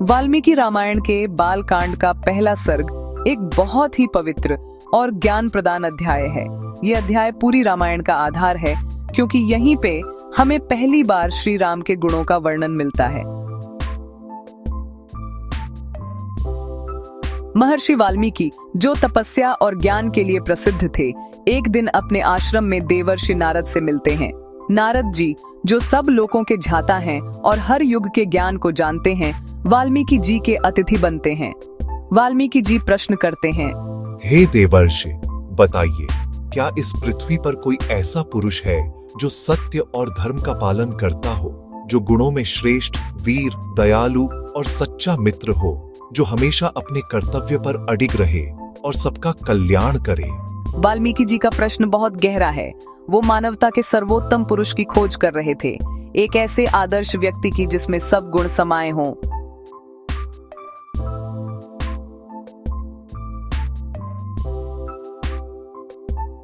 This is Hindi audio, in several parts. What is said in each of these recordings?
वाल्मीकि रामायण के बाल कांड का पहला सर्ग एक बहुत ही पवित्र और ज्ञान प्रदान अध्याय है। ये अध्याय पूरी रामायण का आधार है, क्योंकि यहीं पे हमें पहली बार श्री राम के गुणों का वर्णन मिलता है। महर्षि वाल्मीकि, जो तपस्या और ज्ञान के लिए प्रसिद्ध थे, एक दिन अपने आश्रम में देवर्षि नारद से मिलते हैं। नारद जी, जो सब लोगों के झाता हैं और हर युग के ज्ञान को जानते हैं, वाल्मीकि जी के अतिथि बनते हैं। वाल्मीकि जी प्रश्न करते हैं, हे देवर्षि, बताइए, क्या इस पृथ्वी पर कोई ऐसा पुरुष है जो सत्य और धर्म का पालन करता हो, जो गुणों में श्रेष्ठ, वीर, दयालु और सच्चा मित्र हो, जो हमेशा अपने कर्तव्य पर अडिग रहे और सबका कल्याण करे? वाल्मीकि जी का प्रश्न बहुत गहरा है। वो मानवता के सर्वोत्तम पुरुष की खोज कर रहे थे, एक ऐसे आदर्श व्यक्ति की जिसमें सब गुण समाये हों।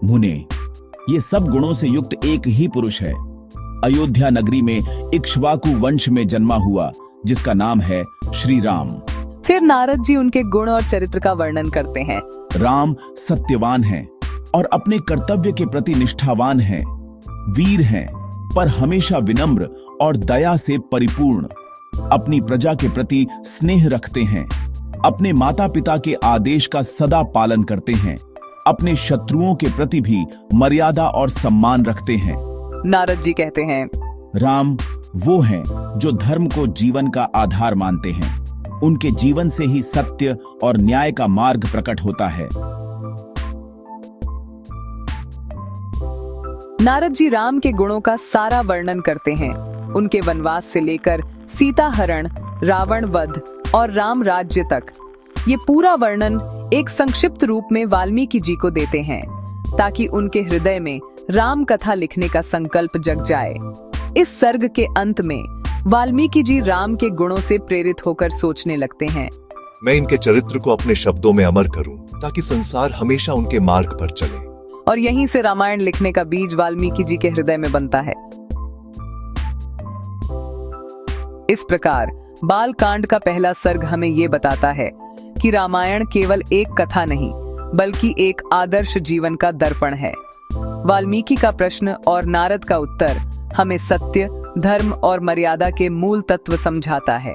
मुने, ये सब गुणों से युक्त एक ही पुरुष है। अयोध्या नगरी में इक्ष्वाकु वंश में जन्मा हुआ, जिसका नाम है श्री राम। फिर नारद जी उनके गुण और चरित्र का वर्णन करते हैं। राम सत्यवान है और अपने कर्तव्य के प्रति निष्ठावान हैं, वीर हैं, पर हमेशा विनम्र और दया से परिपूर्ण, अपनी प्रजा के प्रति स्नेह रखते हैं, अपने माता पिता के आदेश का सदा पालन करते हैं, अपने शत्रुओं के प्रति भी मर्यादा और सम्मान रखते हैं। नारद जी कहते हैं, राम वो हैं जो धर्म को जीवन का आधार मानते हैं। उनके जीवन से ही सत्य और न्याय का मार्ग प्रकट होता है। नारद जी राम के गुणों का सारा वर्णन करते हैं, उनके वनवास से लेकर सीता हरण, रावण वध और राम राज्य तक। ये पूरा वर्णन एक संक्षिप्त रूप में वाल्मीकि जी को देते हैं, ताकि उनके हृदय में राम कथा लिखने का संकल्प जग जाए। इस सर्ग के अंत में वाल्मीकि जी राम के गुणों से प्रेरित होकर सोचने लगते हैं, मैं इनके चरित्र को अपने शब्दों में अमर करूं, ताकि संसार हमेशा उनके मार्ग पर चले। और यहीं से रामायण लिखने का बीज वाल्मीकि जी के हृदय में बनता है। इस प्रकार बाल कांड का पहला सर्ग हमें ये बताता है कि रामायण केवल एक कथा नहीं, बल्कि एक आदर्श जीवन का दर्पण है। वाल्मीकि का प्रश्न और नारद का उत्तर हमें सत्य, धर्म और मर्यादा के मूल तत्व समझाता है।